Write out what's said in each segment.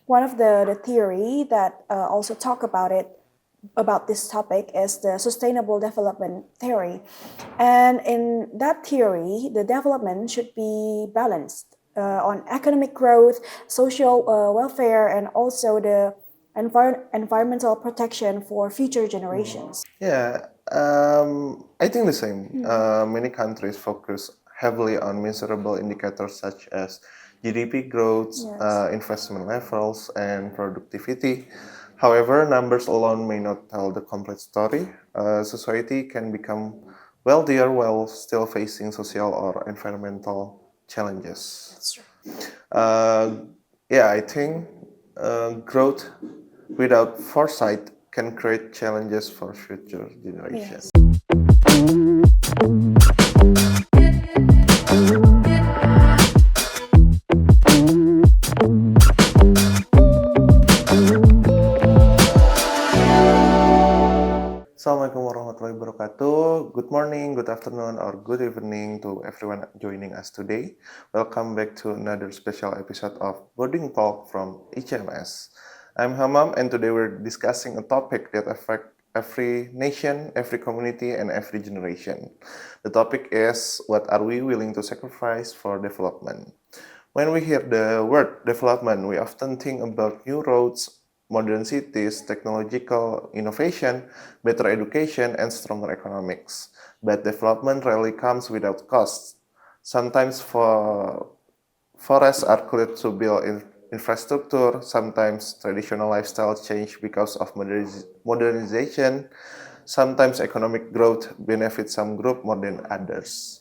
One of the theory that also talk about this topic is the sustainable development theory. And in that theory, the development should be balanced on economic growth, social welfare, and also the environmental protection for future generations. Yeah, I think the same. Many countries focus heavily on measurable indicators such as GDP growth, Yes. investment levels, and productivity. However, numbers alone may not tell the complete story. Society can become wealthier while still facing social or environmental challenges. That's true. Uh, yeah, I think growth without foresight can create challenges for future generations. Yes. Assalamualaikum warahmatullahi wabarakatuh. Good morning, good afternoon, or good evening to everyone joining us today. Welcome back to another special episode of Boarding Talk from ICMS. I'm Hammam, and today we're discussing a topic that affects every nation, every community, and every generation. The topic is, what are we willing to sacrifice for development? When we hear the word development, we often think about new roads, modern cities, technological innovation, better education, and stronger economics. But development rarely comes without costs. Sometimes forests are cleared to build infrastructure, sometimes traditional lifestyle change because of modernization, sometimes economic growth benefits some group more than others.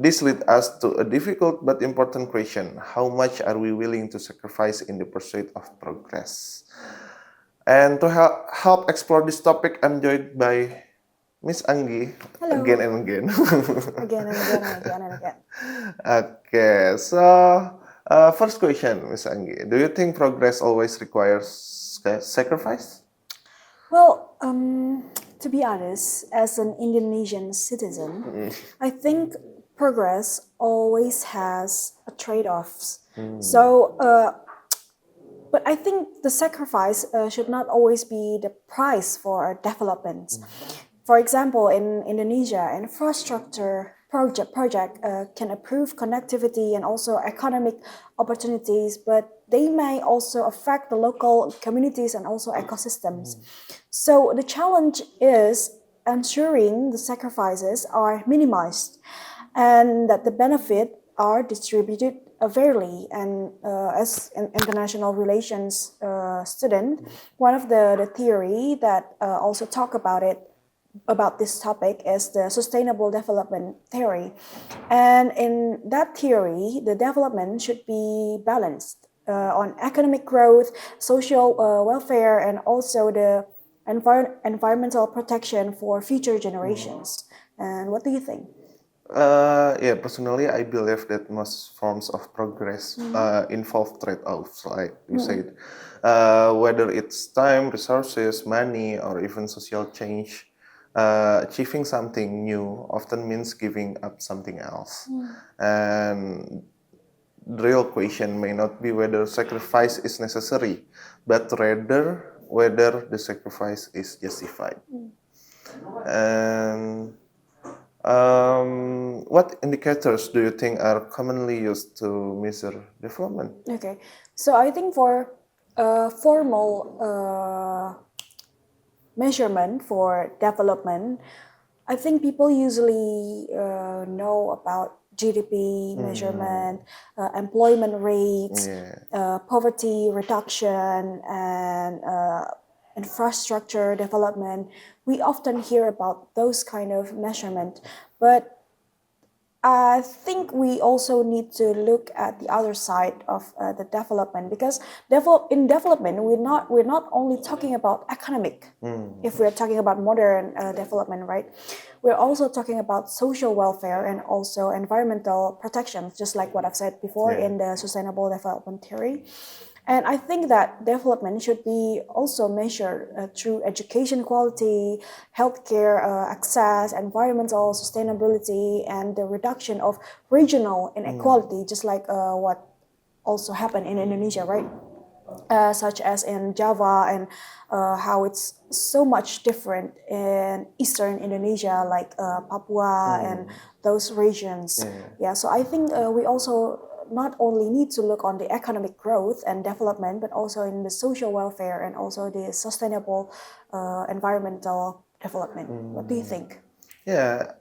This leads us to a difficult but important question. How much are we willing to sacrifice in the pursuit of progress? And to help explore this topic, I'm joined by Miss Anggi Hello. again and again. Again and again and again and again. Okay, so first question, Miss Anggi. Do you think progress always requires sacrifice? Well, to be honest, as an Indonesian citizen, I think progress always has a trade-offs. So, but I think the sacrifice should not always be the price for development. For example, in Indonesia, infrastructure project can improve connectivity and also economic opportunities, but they may also affect the local communities and also ecosystems. So the challenge is ensuring the sacrifices are minimized and that the benefit are distributed fairly. And as an international relations student, one of the theory that also talk about this topic is the sustainable development theory. And in that theory, the development should be balanced on economic growth, social welfare, and also the environmental protection for future generations. And what do you think? Yeah, personally, I believe that most forms of progress involve trade-offs, like you said. Whether it's time, resources, money, or even social change, achieving something new often means giving up something else. And the real question may not be whether sacrifice is necessary, but rather whether the sacrifice is justified. And what indicators do you think are commonly used to measure development? Okay, so I think for formal measurement for development, I think people usually know about GDP measurement, employment rates, Yeah. poverty reduction, and infrastructure development. We often hear about those kind of measurement, but I think we also need to look at the other side of the development, because in development we're not only talking about economic. If we're talking about modern development, right? We're also talking about social welfare and also environmental protection, just like what I've said before in the sustainable development theory. And I think that development should be also measured through education quality, healthcare access, environmental sustainability, and the reduction of regional inequality, just like what also happen in Indonesia, right? Such as in Java, and how it's so much different in eastern Indonesia, like Papua and those regions. Yeah, so I think we also not only need to look on the economic growth and development, but also in the social welfare and also the sustainable environmental development. What do you think? Yeah,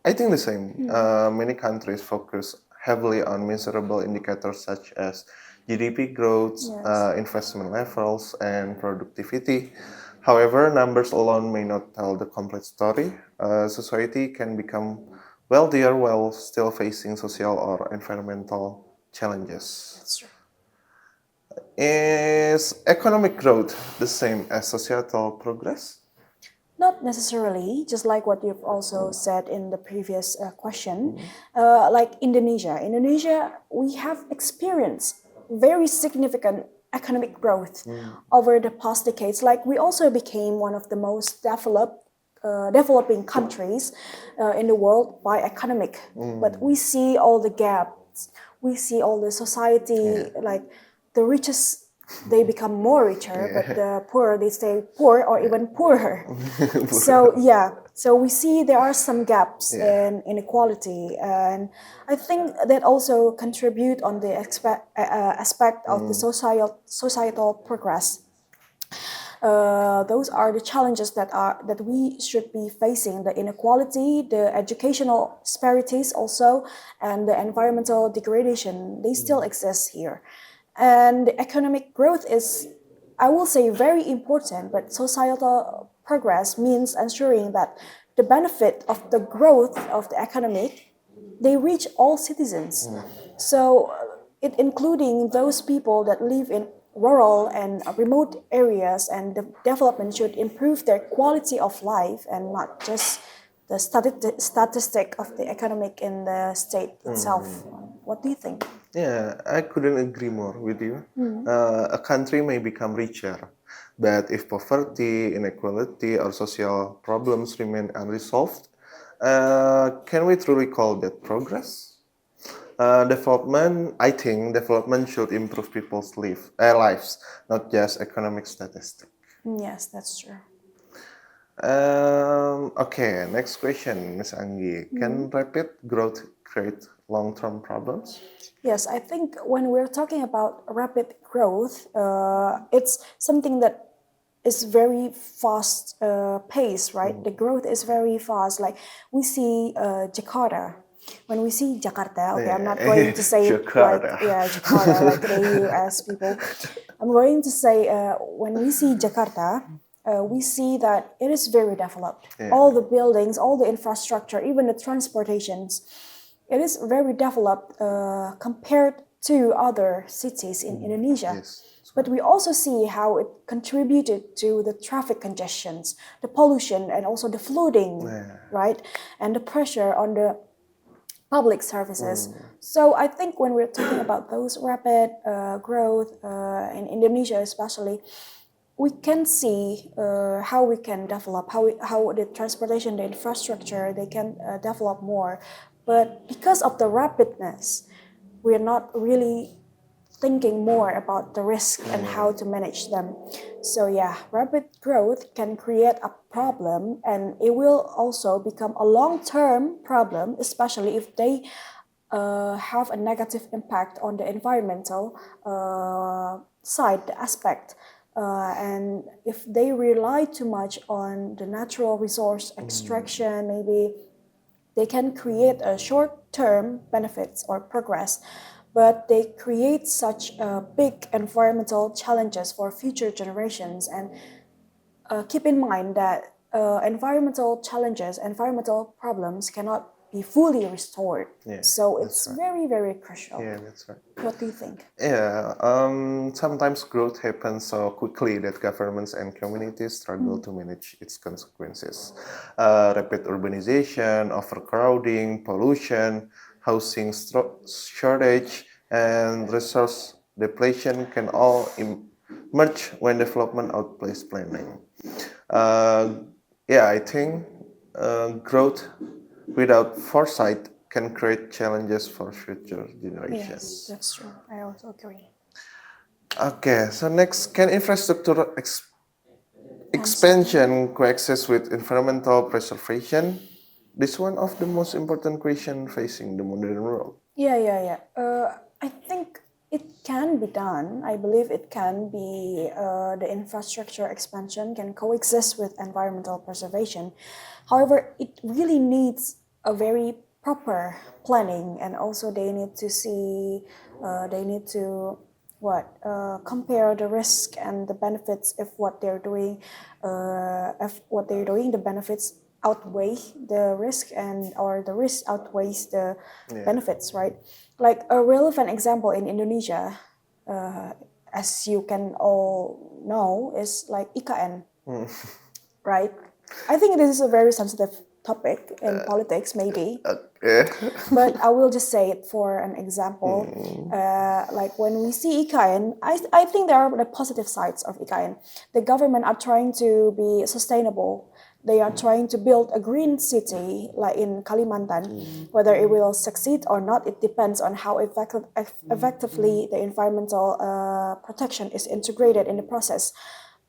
I think the same. Many countries focus heavily on measurable indicators such as GDP growth, Yes. investment levels, and productivity. However, numbers alone may not tell the complete story. Society can become wealthier while still facing social or environmental challenges. That's true. Is economic growth the same as societal progress? Not necessarily, just like what you've also said in the previous question. Like Indonesia, we have experienced very significant economic growth over the past decades. Like we also became one of the most developing countries in the world by economic. But we see all the gaps. We see all the society, like the richest they become more richer, but the poor they stay poor or even poorer. So yeah, so we see there are some gaps in inequality, and I think that also contribute on the aspect of the societal progress. Those are the challenges that we should be facing: the inequality, the educational disparities, also, and the environmental degradation. They still exist here, and the economic growth is, I will say, very important. But societal progress means ensuring that the benefit of the growth of the economic they reach all citizens. So it including those people that live in rural and remote areas, and the development should improve their quality of life and not just the statistic of the economic in the state itself. What do you think? Yeah, I couldn't agree more with you. A country may become richer, but if poverty, inequality, or social problems remain unresolved, can we truly call that progress? I think development should improve people's lives, not just economic statistics. Yes, that's true. Okay, next question, Ms. Anggi. Can rapid growth create long-term problems? Yes, I think when we're talking about rapid growth, it's something that is very fast pace, right? The growth is very fast. Like we see Jakarta. When we see Jakarta, okay, I'm not going to say it like, Jakarta. yeah, Jakarta, like the US people. I'm going to say when we see Jakarta, we see that it is very developed. All the buildings, all the infrastructure, even the transportations, it is very developed compared to other cities in Indonesia. Yes. But we also see how it contributed to the traffic congestions, the pollution, and also the flooding, right? And the pressure on the public services. So I think when we're talking about those rapid growth in Indonesia especially, we can see how we can develop, how the transportation, the infrastructure, they can develop more. But because of the rapidness, we're not really thinking more about the risk and how to manage them. So yeah, rapid growth can create a problem, and it will also become a long-term problem, especially if they have a negative impact on the environmental side, the aspect. And if they rely too much on the natural resource extraction, maybe they can create a short-term benefits or progress, but they create such big environmental challenges for future generations. And keep in mind that environmental challenges, environmental problems cannot be fully restored. So it's very, very crucial. Yeah, that's right. What do you think? Yeah, sometimes growth happens so quickly that governments and communities struggle to manage its consequences. Rapid urbanization, overcrowding, pollution, housing shortage, and resource depletion can all emerge when development outpaces planning. I think growth without foresight can create challenges for future Yes, generations. that's true. I also agree. Okay, so next, can infrastructure Answer. expansion coexist with environmental preservation? This is one of the most important questions facing the modern world. Yeah. I think it can be done. I believe it can be. The infrastructure expansion can coexist with environmental preservation. However, it really needs a very proper planning, and also they need to see. They need to compare the risk and the benefits if what they're doing. If what they're doing, the benefits outweigh the risk, and or the risk outweighs the Yeah. benefits, right? Like a relevant example in Indonesia, as you can all know, is like IKN, right? I think this is a very sensitive topic in politics, maybe. Okay. But I will just say it for an example. Like when we see IKN, I think there are the positive sides of IKN. The government are trying to be sustainable. They are trying to build a green city, like in Kalimantan. Whether it will succeed or not, it depends on how effectively the environmental protection is integrated in the process.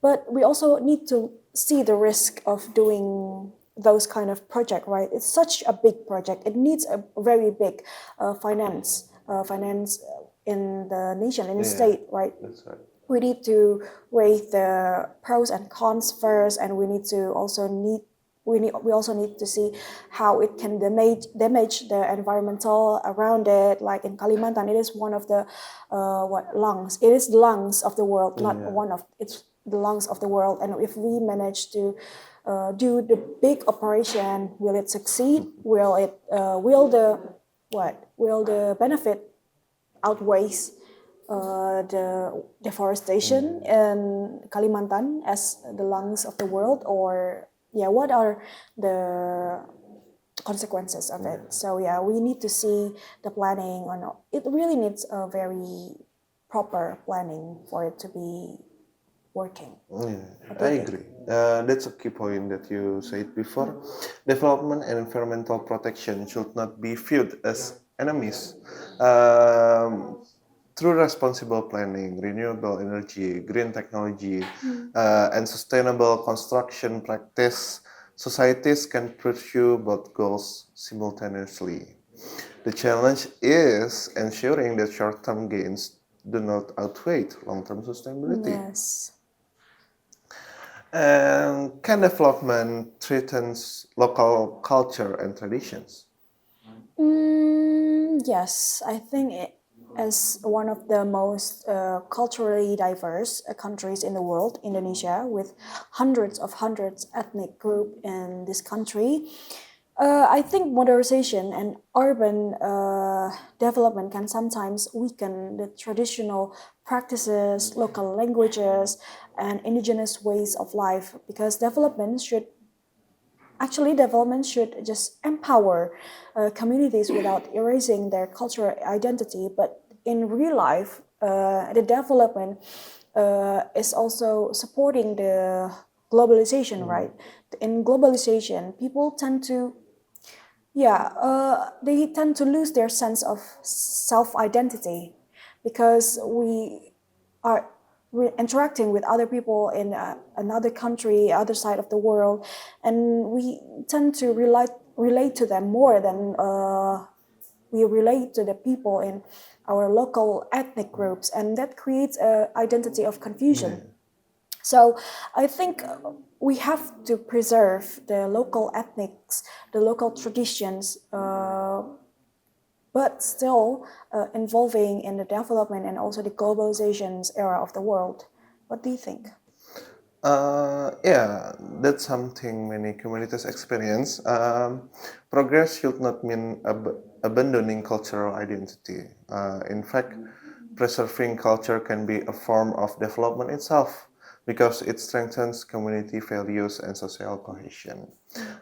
But we also need to see the risk of doing those kind of project, right? It's such a big project. It needs a very big finance in the nation, in the state, right? That's right. We need to weigh the pros and cons first, and we also need to see how it can damage the environmental around it. Like in Kalimantan, it is one of the lungs. It is the lungs of the world, not one of it's the lungs of the world. And if we manage to do the big operation, will it succeed? Will the benefit outweighs the deforestation in Kalimantan as the lungs of the world, or what are the consequences of it? So we need to see the planning on it. Really needs a very proper planning for it to be working. Yeah, I agree. That's a key point that you said before. Development and environmental protection should not be viewed as enemies. Through responsible planning, renewable energy, green technology, and sustainable construction practice, societies can pursue both goals simultaneously. The challenge is ensuring that short-term gains do not outweigh long-term sustainability. Yes. And can development threatens local culture and traditions? Yes, I think as one of the most culturally diverse countries in the world, Indonesia, with hundreds ethnic group in this country, I think modernization and urban development can sometimes weaken the traditional practices, local languages, and indigenous ways of life, because development should just empower communities without erasing their cultural identity. But in real life, the development is also supporting the globalization, right? In globalization, people tend to they tend to lose their sense of self-identity, because we are interacting with other people in another country, other side of the world, and we tend to relate to them more than we relate to the people in our local ethnic groups, and that creates a identity of confusion. So I think we have to preserve the local ethnics, the local traditions, but still involving in the development and also the globalization's era of the world. What do you think? Yeah, that's something many communities experience. Progress should not mean abandoning cultural identity. In fact, preserving culture can be a form of development itself because it strengthens community values and social cohesion.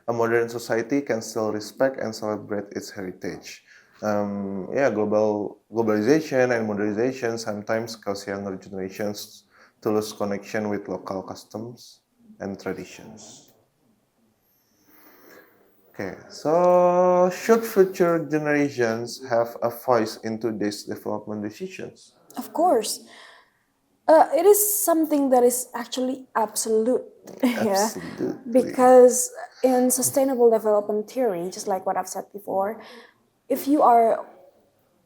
A modern society can still respect and celebrate its heritage. Globalization and modernization sometimes cause younger generations to lose connection with local customs and traditions. Okay, so should future generations have a voice into these development decisions? Of course, it is something that is actually absolute, yeah, Absolutely. because in sustainable development theory, just like what I've said before, if you are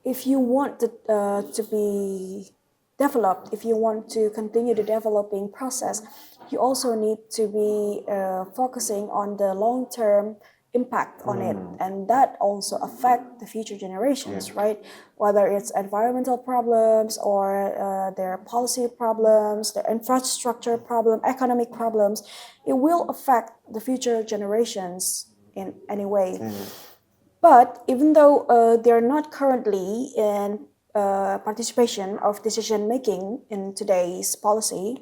if you want to be developed, if you want to continue the developing process, you also need to be focusing on the long-term impact on it, and that also affect the future generations, right? Whether it's environmental problems or their policy problems, their infrastructure problem, economic problems, it will affect the future generations in any way. But even though they're not currently in participation of decision making in today's policy,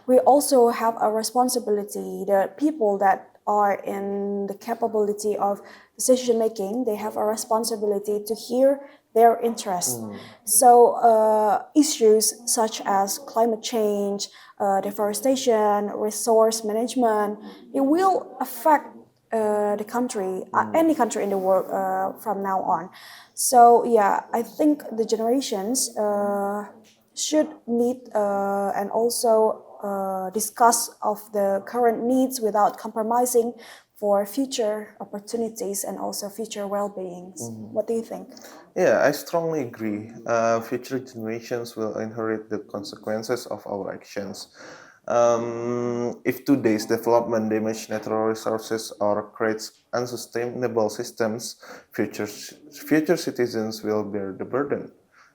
we also have a responsibility. The people that are in the capability of decision making, they have a responsibility to hear their interests. So issues such as climate change, deforestation, resource management, it will affect the country, any country in the world from now on. So yeah, I think the generations should meet and also discuss of the current needs without compromising for future opportunities and also future well-beings. What do you think? Yeah, I strongly agree. Future generations will inherit the consequences of our actions. If today's development damage natural resources or creates unsustainable systems, future citizens will bear the burden.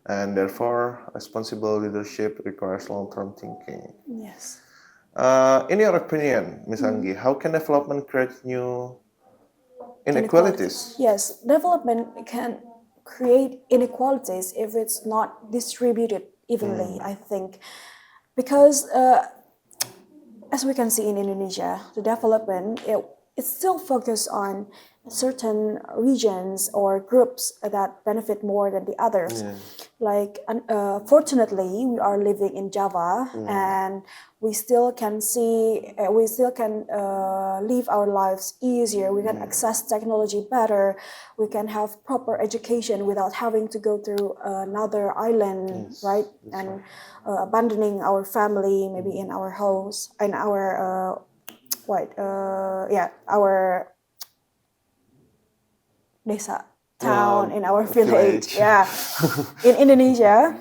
And therefore, responsible leadership requires long-term thinking. Yes. In your opinion, Ms. Anggi, how can development create new Inequalities. inequalities? Yes, development can create inequalities if it's not distributed evenly, I think. Because as we can see in Indonesia, the development it's still focused on certain regions or groups that benefit more than the others. Like fortunately, we are living in Java, and we still can see, we still can live our lives easier. We can access technology better. We can have proper education without having to go through another island, right? And abandoning our family, maybe in our house, in our our desa, town, in our village. Yeah, in Indonesia,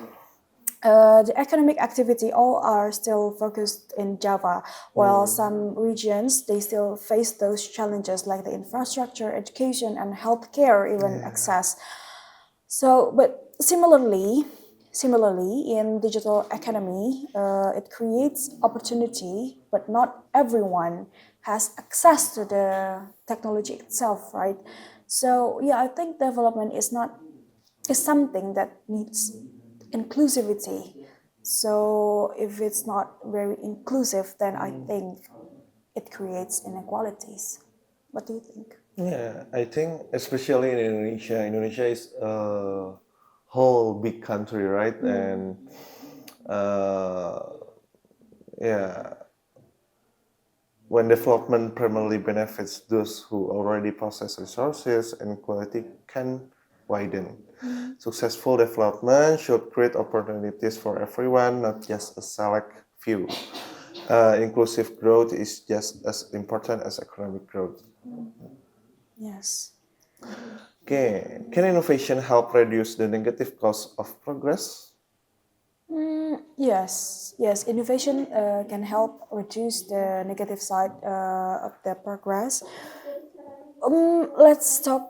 the economic activity all are still focused in Java, while some regions they still face those challenges like the infrastructure, education, and healthcare even access. So, but similarly in digital economy, it creates opportunity, but not everyone has access to the technology itself, right? So yeah, I think development is something that needs inclusivity. So if it's not very inclusive, then I think it creates inequalities. What do you think? Yeah, I think especially in Indonesia, Indonesia is a whole big country, right? And uh, yeah, when development primarily benefits those who already possess resources, inequality can widen. Successful development should create opportunities for everyone, not just a select few. Inclusive growth is just as important as economic growth. Yes. Okay, can innovation help reduce the negative cost of progress? Yes. Innovation can help reduce the negative side of the progress. Let's talk.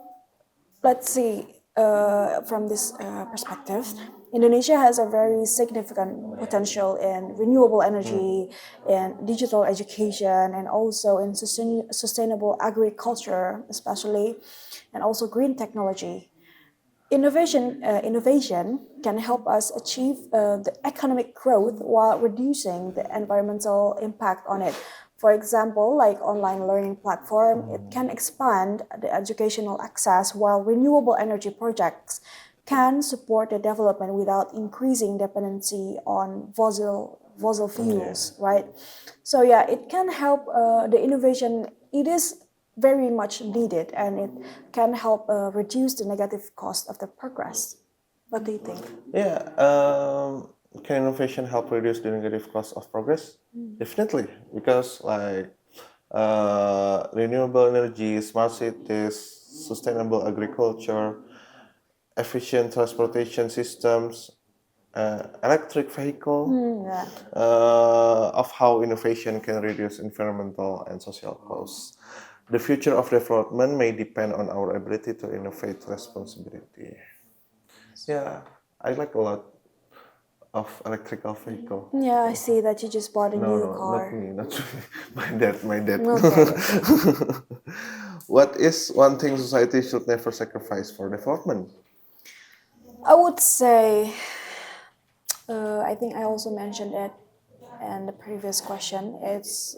Let's see from this perspective. Indonesia has a very significant potential in renewable energy, in digital education, and also in sustainable agriculture, especially, and also green technology. Innovation can help us achieve the economic growth while reducing the environmental impact on it. For example, like online learning platform, it can expand the educational access while renewable energy projects can support the development without increasing dependency on fossil fuels, right? So yeah, it can help the innovation. It is very much needed, and it can help reduce the negative cost of the progress. What do you think? Yeah, can innovation help reduce the negative cost of progress? Definitely, because like renewable energy, smart cities, sustainable agriculture, efficient transportation systems, electric vehicle, Yeah. of how innovation can reduce environmental and social costs. The future of development may depend on our ability to innovate responsibility. Yeah, I like a lot of electrical vehicle. Yeah, I see that you just bought a No, new no, not car. me, not me. My dad. Okay, okay. What is one thing society should never sacrifice for development? I would say, I think I also mentioned it in the previous question. It's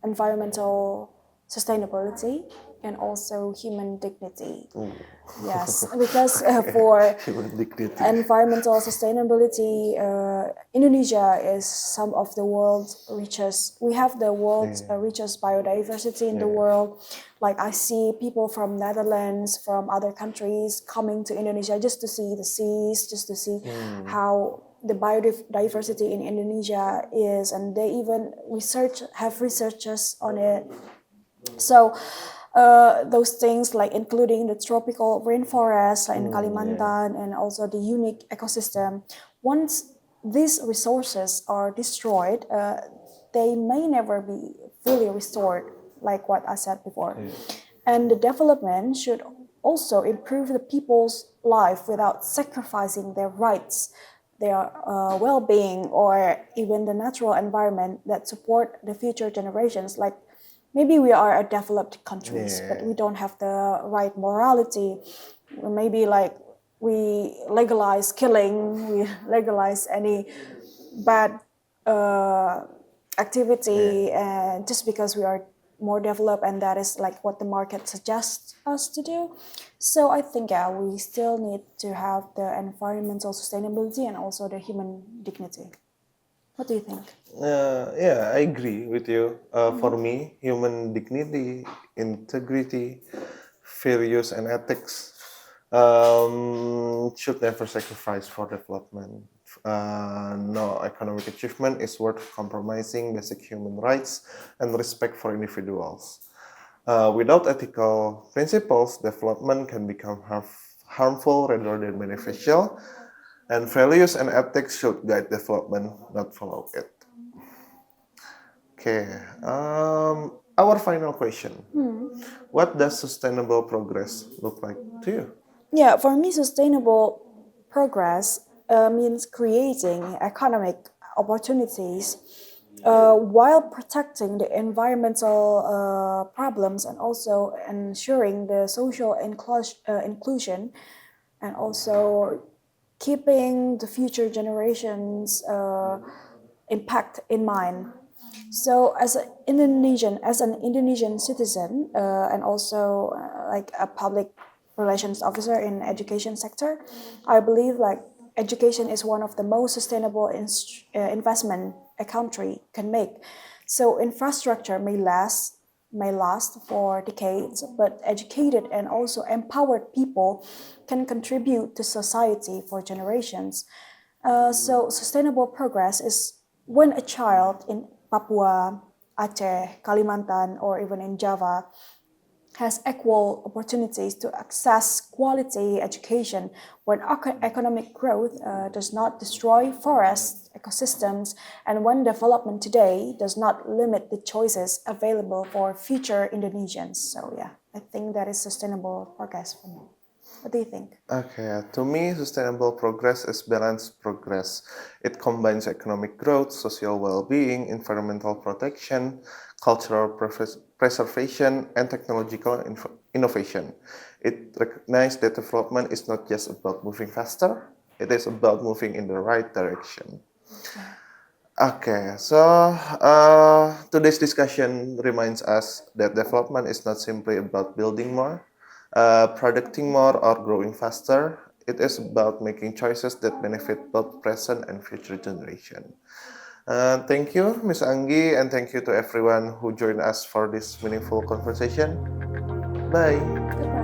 environmental sustainability and also human dignity. Ooh. Yes, because Okay, for human dignity. environmental sustainability, Indonesia is some of the world's richest. We have the world's Yeah. richest biodiversity in the Yeah. world. Like I see people from Netherlands, from other countries coming to Indonesia just to see the seas, just to see how the biodiversity in Indonesia is, and they even have researchers on it. So those things like including the tropical rainforest like in Kalimantan and also the unique ecosystem. Once these resources are destroyed, they may never be fully restored, like what I said before. And the development should also improve the people's life without sacrificing their rights, their well-being, or even the natural environment that support the future generations. Like maybe we are a developed countries, but we don't have the right morality. Maybe like we legalize killing, we legalize any bad activity, and just because we are more developed, and that is like what the market suggests us to do. So I think yeah, we still need to have the environmental sustainability and also the human dignity. What do you think? Yeah, I agree with you. For me, human dignity, integrity, values, and ethics should never sacrifice for development. No economic achievement is worth compromising basic human rights and respect for individuals. Without ethical principles, development can become harmful rather than beneficial, and values and ethics should guide development, not follow it. Okay, our final question. What does sustainable progress look like to you? Yeah, for me, sustainable progress means creating economic opportunities while protecting the environmental problems and also ensuring the social inclusion, and also keeping the future generations impact in mind. So, as an Indonesian citizen, and also like a public relations officer in education sector, I believe like education is one of the most sustainable investment a country can make. So, infrastructure may last for decades, but educated and also empowered people can contribute to society for generations. So sustainable progress is when a child in Papua, Aceh, Kalimantan, or even in Java has equal opportunities to access quality education, when economic growth does not destroy forests, ecosystems, and when development today does not limit the choices available for future Indonesians. So yeah, I think that is sustainable progress for me. What do you think? Okay, to me, sustainable progress is balanced progress. It combines economic growth, social well-being, environmental protection, cultural preservation, and technological innovation. It recognizes that development is not just about moving faster, it is about moving in the right direction. Okay, so today's discussion reminds us that development is not simply about building more, producing more, or growing faster. It is about making choices that benefit both present and future generation. Thank you, Miss Anggi, and thank you to everyone who joined us for this meaningful conversation. Bye. Goodbye.